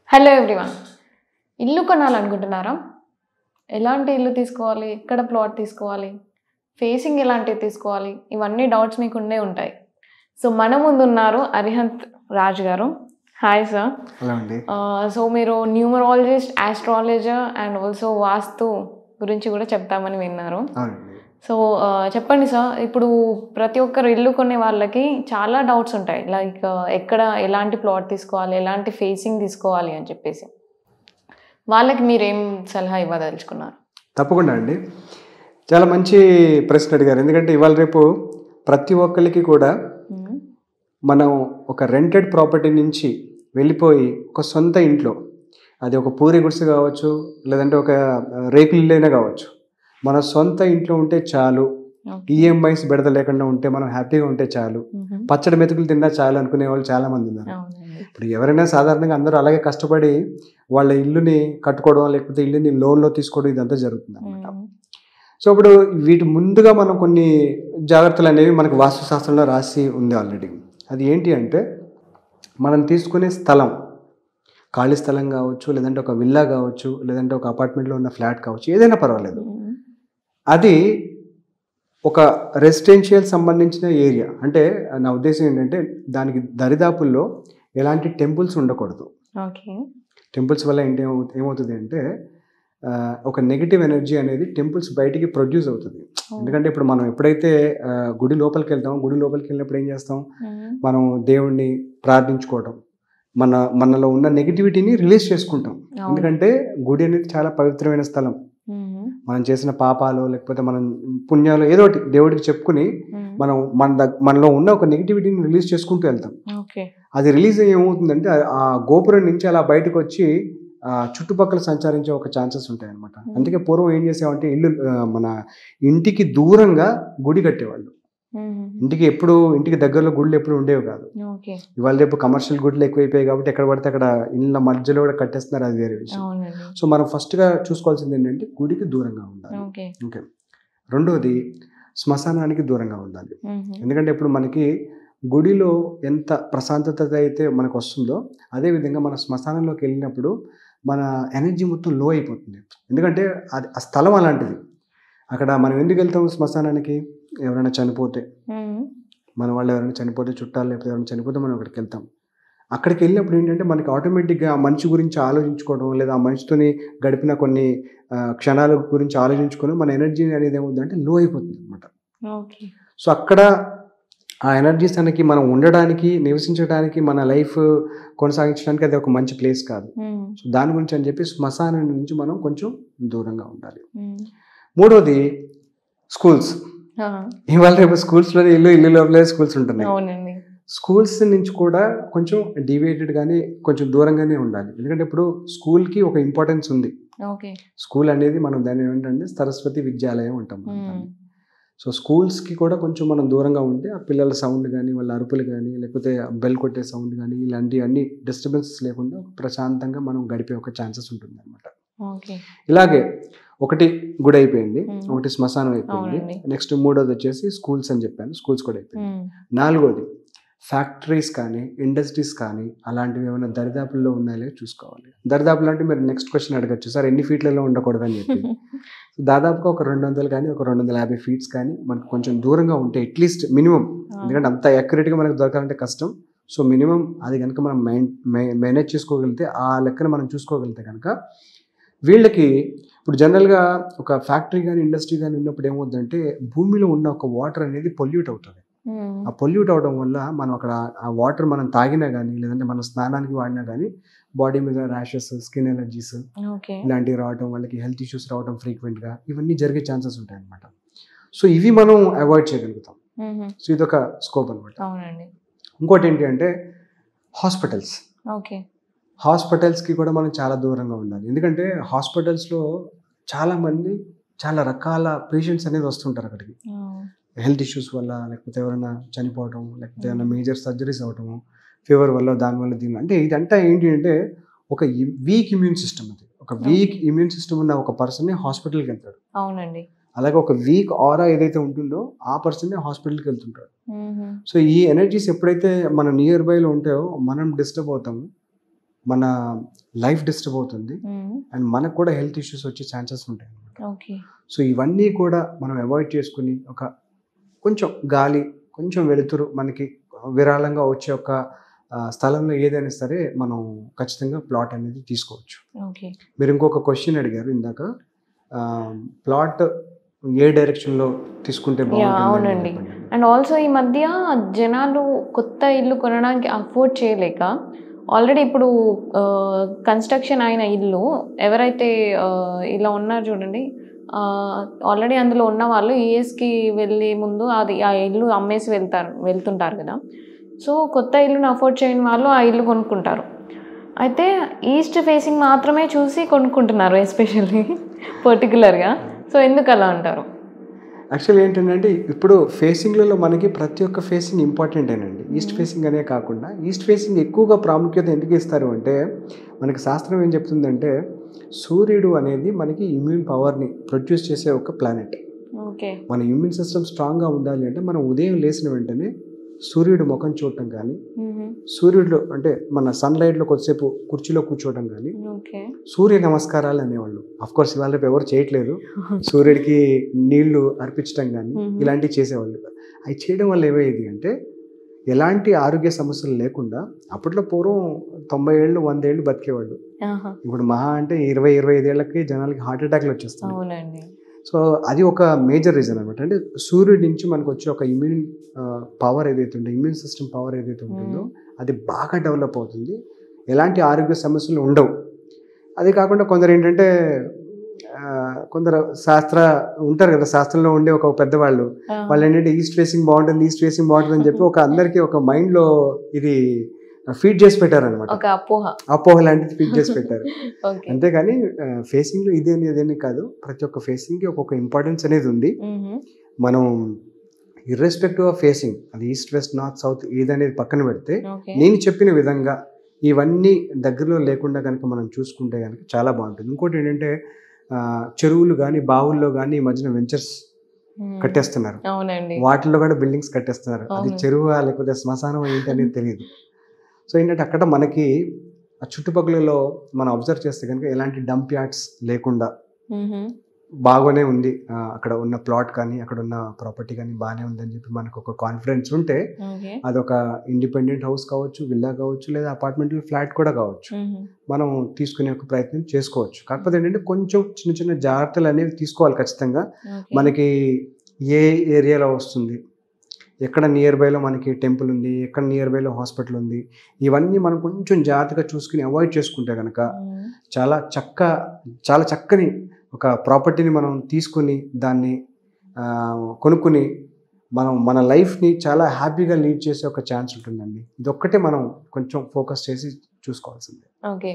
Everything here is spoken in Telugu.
Hello everyone. ఇల్లు కొనాలనుకుంటున్నారా? ఎలాంటి ఇల్లు తీసుకోవాలి? ఎక్కడ ప్లాట్ తీసుకోవాలి? ఫేసింగ్ ఎలాంటివి తీసుకోవాలి? ఇవన్నీ డౌట్స్ మీకు ఉండే ఉంటాయి. సో మన ముందు ఉన్నారు అరిహంత్ రాజ్ గారు. Hi sir. హలో అండి. సో మీరు న్యూమరాలజిస్ట్, ఆస్ట్రాలజర్ అండ్ ఆల్సో వాస్తు గురించి కూడా చెప్తామని విన్నారు. సో చెప్పండి సార్, ఇప్పుడు ప్రతి ఒక్కరు ఇల్లు కొనే వాళ్ళకి చాలా డౌట్స్ ఉంటాయి. లైక్ ఎక్కడ ఎలాంటి ప్లాట్ తీసుకోవాలి, ఎలాంటి ఫేసింగ్ తీసుకోవాలి అని చెప్పేసి. వాళ్ళకి మీరేం సలహా ఇవ్వదలుచుకున్నారు? తప్పకుండా అండి, చాలా మంచి ప్రశ్న అడిగారు. ఎందుకంటే ఇవాళ రేపు ప్రతి ఒక్కరికి కూడా మనం ఒక రెంటెడ్ ప్రాపర్టీ నుంచి వెళ్ళిపోయి ఒక సొంత ఇంట్లో, అది ఒక పూరి గుడిసె కావచ్చు, లేదంటే ఒక రేకులు ఇల్లైనా కావచ్చు, మన సొంత ఇంట్లో ఉంటే చాలు, ఈఎంఐస్ బెడద లేకుండా ఉంటే మనం హ్యాపీగా ఉంటే చాలు, పచ్చడి మెతుకులు తిన్నా చాలు అనుకునే వాళ్ళు చాలా మంది ఉన్నారు. ఇప్పుడు ఎవరైనా సాధారణంగా అందరూ అలాగే కష్టపడి వాళ్ళ ఇల్లుని కట్టుకోవడం, లేకపోతే ఇల్లుని లోన్లో తీసుకోవడం, ఇదంతా జరుగుతుంది అనమాట. సో ఇప్పుడు వీటి ముందుగా మనం కొన్ని జాగ్రత్తలు అనేవి మనకు వాస్తుశాస్త్రంలో రాసి ఉంది ఆల్రెడీ. అది ఏంటి అంటే, మనం తీసుకునే స్థలం, ఖాళీ స్థలం కావచ్చు, లేదంటే ఒక విల్లా కావచ్చు, లేదంటే ఒక అపార్ట్మెంట్లో ఉన్న ఫ్లాట్ కావచ్చు, ఏదైనా పర్వాలేదు, అది ఒక రెసిడెన్షియల్ సంబంధించిన ఏరియా. అంటే నా ఉద్దేశం ఏంటంటే, దానికి దరిదాపుల్లో ఎలాంటి టెంపుల్స్ ఉండకూడదు. టెంపుల్స్ వల్ల ఏంటి ఏమవుతుంది అంటే, ఒక నెగిటివ్ ఎనర్జీ అనేది టెంపుల్స్ బయటికి ప్రొడ్యూస్ అవుతుంది. ఎందుకంటే ఇప్పుడు మనం ఎప్పుడైతే గుడి లోపలికి వెళ్తాం, గుడి లోపలికి వెళ్ళినప్పుడు ఏం చేస్తాం, మనం దేవుణ్ణి ప్రార్థించుకోవడం, మనలో ఉన్న నెగిటివిటీని రిలీజ్ చేసుకుంటాం. ఎందుకంటే గుడి అనేది చాలా పవిత్రమైన స్థలం. మనం చేసిన పాపాలు లేకపోతే మనం పుణ్యాలు ఏదో ఒకటి దేవుడికి చెప్పుకుని మనం మనలో ఉన్న ఒక నెగిటివిటీని రిలీజ్ చేసుకుంటూ వెళ్తాం. అది రిలీజ్ అయ్యి ఏమవుతుందంటే, ఆ గోపురం నుంచి అలా బయటకు వచ్చి చుట్టుపక్కల సంచరించే ఒక ఛాన్సెస్ ఉంటాయి అనమాట. అందుకే పూర్వం ఏం చేసేవాళ్ళంటే, ఇల్లు మన ఇంటికి దూరంగా గుడి కట్టేవాళ్ళు. ఇంటికి దగ్గరలో గుళ్ళు ఎప్పుడు ఉండేవి కాదు. ఇవాళ రేపు కమర్షియల్ గుడ్లు ఎక్కువైపోయాయి కాబట్టి ఎక్కడ పడితే అక్కడ ఇళ్ళ మధ్యలో కూడా కట్టేస్తున్నారు, అది వేరే విషయం. సో మనం ఫస్ట్గా చూసుకోవాల్సింది ఏంటంటే, గుడికి దూరంగా ఉండాలి. ఓకే. రెండోది, శ్మశానానికి దూరంగా ఉండాలి. ఎందుకంటే ఇప్పుడు మనకి గుడిలో ఎంత ప్రశాంతత అయితే మనకు వస్తుందో, అదేవిధంగా మన శ్మశానంలోకి వెళ్ళినప్పుడు మన ఎనర్జీ మొత్తం లో అయిపోతుంది. ఎందుకంటే అది ఆ స్థలం అలాంటిది. అక్కడ మనం ఎందుకు వెళ్తాం శ్మశానానికి? ఎవరైనా చనిపోతే, మన వాళ్ళు ఎవరైనా చనిపోతే, చుట్టాలు లేకపోతే ఎవరైనా చనిపోతే మనం అక్కడికి వెళ్తాం. అక్కడికి వెళ్ళినప్పుడు ఏంటంటే మనకి ఆటోమేటిక్గా ఆ మనిషి గురించి ఆలోచించుకోవడం, లేదా ఆ మనిషితోని గడిపిన కొన్ని క్షణాల గురించి ఆలోచించుకొని మన ఎనర్జీ అనేది ఏమవుతుందంటే లో అయిపోతుంది అనమాట. సో అక్కడ ఆ ఎనర్జీస్ అనేది మనం ఉండడానికి, నివసించడానికి, మన లైఫ్ కొనసాగించడానికి అది ఒక మంచి ప్లేస్ కాదు. సో దాని గురించి అని చెప్పి శ్మశానం నుంచి మనం కొంచెం దూరంగా ఉండాలి. మూడోది, స్కూల్స్. ఇవాళ రేపు స్కూల్స్లో ఇల్లు లోపలే స్కూల్స్ ఉంటున్నాయి. స్కూల్స్ నుంచి కూడా కొంచెం డివియేటెడ్ గానీ కొంచెం దూరంగానే ఉండాలి. ఎందుకంటే ఇప్పుడు స్కూల్కి ఒక ఇంపార్టెన్స్ ఉంది. స్కూల్ అనేది మనం దాన్ని ఏంటంటే సరస్వతి విద్యాలయం ఉంటాం. సో స్కూల్స్కి కూడా కొంచెం మనం దూరంగా ఉంటే ఆ పిల్లల సౌండ్ కానీ, వాళ్ళ అరుపులు కానీ, లేకపోతే బెల్ కొట్టే సౌండ్ కానీ, ఇలాంటి అన్ని డిస్టర్బెన్సెస్ లేకుండా ప్రశాంతంగా మనం గడిపే ఒక ఛాన్సెస్ ఉంటుంది అనమాట. ఇలాగే ఒకటి గుడి అయిపోయింది, ఒకటి శ్మశానం అయిపోయింది. నెక్స్ట్ మూడోది వచ్చేసి స్కూల్స్ అని చెప్పాను, స్కూల్స్ కూడా అయిపోయింది. నాలుగోది, ఫ్యాక్టరీస్ కానీ, ఇండస్ట్రీస్ కానీ అలాంటివి ఏమైనా దరిదాపుల్లో ఉన్నాయో చూసుకోవాలి. దరిదాపులు అంటే మీరు నెక్స్ట్ క్వశ్చన్ అడగచ్చు, సార్ ఎన్ని ఫీట్లలో ఉండకూడదని చెప్పి. దాదాపుగా ఒక 200 కానీ, ఒక 250 ఫీట్స్ కానీ మనకు కొంచెం దూరంగా ఉంటే అట్లీస్ట్ మినిమం, ఎందుకంటే అంత యాక్యురేట్గా మనకు దొరకాలంటే కష్టం. సో మినిమం అది కనుక మనం మేనేజ్ చేసుకోగలిగితే, ఆ లెక్కన మనం చూసుకోగలిగితే కనుక వీళ్ళకి ఇప్పుడు జనరల్గా ఒక ఫ్యాక్టరీ కానీ, ఇండస్ట్రీ కానీ ఉన్నప్పుడు ఏమవుతుందంటే, భూమిలో ఉన్న ఒక వాటర్ అనేది పొల్యూట్ అవుతుంది. ఆ పొల్యూట్ అవడం వల్ల మనం అక్కడ ఆ వాటర్ మనం తాగినా కానీ, లేదంటే మనం స్నానానికి వాడినా కానీ బాడీ మీద ర్యాషెస్, స్కిన్ ఎలర్జీస్ ఇలాంటివి రావడం, వాళ్ళకి హెల్త్ ఇష్యూస్ రావడం ఫ్రీక్వెంట్గా, ఇవన్నీ జరిగే ఛాన్సెస్ ఉంటాయి అన్నమాట. సో ఇవి మనం అవాయిడ్ చేయగలుగుతాం. సో ఇదొక స్కోప్ అనమాట. ఇంకోటి ఏంటి అంటే హాస్పిటల్స్. హాస్పిటల్స్కి కూడా మనం చాలా దూరంగా ఉండాలి. ఎందుకంటే హాస్పిటల్స్లో చాలామంది చాలా రకాల పేషెంట్స్ అనేది వస్తుంటారు అక్కడికి, హెల్త్ ఇష్యూస్ వల్ల, లేకపోతే ఎవరైనా చనిపోవటం, లేకపోతే ఏమైనా మేజర్ సర్జరీస్ అవటము, ఫీవర్ వల్ల, దానివల్ల అంటే ఇదంతా ఏంటి అంటే ఒక వీక్ ఇమ్యూన్ సిస్టమ్. అది ఒక వీక్ ఇమ్యూన్ సిస్టమ్ ఉన్న ఒక పర్సన్ హాస్పిటల్కి వెళ్తాడు. అవునండి. అలాగే ఒక వీక్ ఆరా ఏదైతే ఉంటుందో ఆ పర్సన్ హాస్పిటల్కి వెళ్తుంటాడు. సో ఈ ఎనర్జీస్ ఎప్పుడైతే మన నియర్ బైలో ఉంటాయో మనం డిస్టర్బ్ అవుతాము. మన లైఫ్ డిస్టర్బ్ అవుతుంది అండ్ మనకు కూడా హెల్త్ ఇష్యూస్ వచ్చే ఛాన్సెస్ ఉంటాయి అనమాట. ఓకే. సో ఇవన్నీ కూడా మనం అవాయిడ్ చేసుకుని ఒక కొంచెం గాలి, కొంచెం వెలుతురు మనకి విరాళంగా వచ్చే ఒక స్థలంలో ఏదైనా సరే మనం ఖచ్చితంగా ప్లాట్ అనేది తీసుకోవచ్చు. ఓకే. మీరు ఇంకొక క్వశ్చన్ అడిగారు ఇందాక, ప్లాట్ ఏ డైరెక్షన్లో తీసుకుంటే అవునండి. అండ్ ఆల్సో ఈ మధ్య జనాలు కొత్త ఇల్లు కొనడానికి అఫోర్డ్ చేయలేక ఆల్రెడీ ఇప్పుడు కన్స్ట్రక్షన్ అయిన ఇల్లు ఎవరైతే ఇలా ఉన్నారు చూడండి, ఆల్రెడీ అందులో ఉన్న వాళ్ళు యూఎస్కి వెళ్ళే ముందు అది ఆ ఇల్లు అమ్మేసి వెళ్తుంటారు కదా. సో కొత్త ఇల్లుని అఫోర్డ్ చేయని వాళ్ళు ఆ ఇల్లు కొనుక్కుంటారు. అయితే ఈస్ట్ ఫేసింగ్ మాత్రమే చూసి కొనుక్కుంటున్నారు ఎస్పెషల్లీ పర్టికులర్గా. సో ఎందుకు అలా అంటారు? యాక్చువల్లీ ఏంటంటే ఇప్పుడు ఫేసింగ్లలో మనకి ప్రతి ఒక్క ఫేసింగ్ ఇంపార్టెంటేనండి. ఈస్ట్ ఫేసింగ్ అనే కాకుండా ఈస్ట్ ఫేసింగ్ ఎక్కువగా ప్రాముఖ్యత ఎందుకు ఇస్తారు అంటే, మనకి శాస్త్రం ఏం చెప్తుందంటే సూర్యుడు అనేది మనకి ఇమ్యూన్ పవర్ని ప్రొడ్యూస్ చేసే ఒక ప్లానెట్. ఓకే. మన ఇమ్యూన్ సిస్టమ్ స్ట్రాంగ్గా ఉండాలి అంటే మనం ఉదయం లేచిన వెంటనే సూర్యుడు ముఖం చూడటం కానీ, సూర్యుడిలో అంటే మన సన్లైట్లో కొద్దిసేపు కుర్చీలో కూర్చోవడం కానీ, సూర్య నమస్కారాలు అనేవాళ్ళు. అఫ్కోర్స్ ఇవాళ రేపు ఎవరు చేయట్లేదు. సూర్యుడికి నీళ్లు అర్పించడం కానీ ఇలాంటివి చేసేవాళ్ళు. అవి చేయడం వల్ల ఏమయ్యేది అంటే ఎలాంటి ఆరోగ్య సమస్యలు లేకుండా, అప్పట్లో పూర్వం 90 ఏళ్ళు 100 ఏళ్ళు బతికేవాళ్ళు. ఇప్పుడు మహా అంటే 20-25 ఏళ్ళకి జనాలకి హార్ట్ అటాక్లు వచ్చేస్తాయి. సో అది ఒక మేజర్ రీజన్ అనమాట. అంటే సూర్యుడి నుంచి మనకు వచ్చే ఒక ఇమ్యూన్ పవర్ ఏదైతే ఉంటుందో, ఇమ్యూన్ సిస్టమ్ పవర్ ఏదైతే ఉంటుందో అది బాగా డెవలప్ అవుతుంది. ఎలాంటి ఆరోగ్య సమస్యలు ఉండవు. అది కాకుండా కొందరు ఏంటంటే కొందరు ఉంటారు కదా, శాస్త్రంలో ఉండే ఒక పెద్దవాళ్ళు, వాళ్ళు ఏంటంటే ఈస్ట్ ఫేసింగ్ బాగుంటుంది అని చెప్పి ఒక అందరికీ ఒక మైండ్లో ఇది ఫీడ్ చేసి పెట్టారనమాట. అపోహ లాంటిది ఫీడ్ చేసి పెట్టారు. అంతేగాని ఫేసింగ్లో ఇదేని కాదు, ప్రతి ఒక్క ఫేసింగ్కి ఒక్కొక్క ఇంపార్టెన్స్ అనేది ఉంది. మనం ఇర్రెస్పెక్టివ్ ఆఫ్ ఫేసింగ్, అది ఈస్ట్ వెస్ట్ నార్త్ సౌత్ ఏదనేది పక్కన పెడితే, నేను చెప్పిన విధంగా ఇవన్నీ దగ్గరలో లేకుండా కనుక మనం చూసుకుంటే కనుక చాలా బాగుంటుంది. ఇంకోటి ఏంటంటే చెరువులు కానీ బావుల్లో కానీ ఈ మధ్యన వెంచర్స్ కట్టేస్తున్నారు. వాటిల్లో కూడా బిల్డింగ్స్ కట్టేస్తున్నారు. అది చెరువు లేకపోతే శ్మశానం ఏంటి అనేది తెలియదు. సో ఏంటంటే అక్కడ మనకి ఆ చుట్టుపక్కలలో మనం అబ్జర్వ్ చేస్తే కనుక ఎలాంటి డంప్ యార్డ్స్ లేకుండా బాగానే ఉంది, అక్కడ ఉన్న ప్లాట్ కానీ అక్కడ ఉన్న ప్రాపర్టీ కానీ బాగానే ఉందని చెప్పి మనకు ఒక కాన్ఫిడెన్స్ ఉంటే అదొక ఇండిపెండెంట్ హౌస్ కావచ్చు, విల్లా కావచ్చు, లేదా అపార్ట్మెంట్లో ఫ్లాట్ కూడా కావచ్చు, మనం తీసుకునే ఒక ప్రయత్నం చేసుకోవచ్చు. కాకపోతే ఏంటంటే కొంచెం చిన్న చిన్న జాగ్రత్తలు అనేవి తీసుకోవాలి ఖచ్చితంగా. మనకి ఏ ఏరియాలో వస్తుంది, ఎక్కడ నియర్ బైలో మనకి టెంపుల్ ఉంది, ఎక్కడ నియర్ బైలో హాస్పిటల్ ఉంది, ఇవన్నీ మనం కొంచెం జాగ్రత్తగా చూసుకుని అవాయిడ్ చేసుకుంటే కనుక చాలా చక్కని ఒక ప్రాపర్టీని మనం తీసుకుని దాన్ని కొనుక్కుని మన లైఫ్ని చాలా హ్యాపీగా లీడ్ చేసే ఒక ఛాన్స్ ఉంటుందండి. ఇదొక్కటే మనం కొంచెం ఫోకస్ చేసి చూసుకోవాల్సిందే. ఓకే.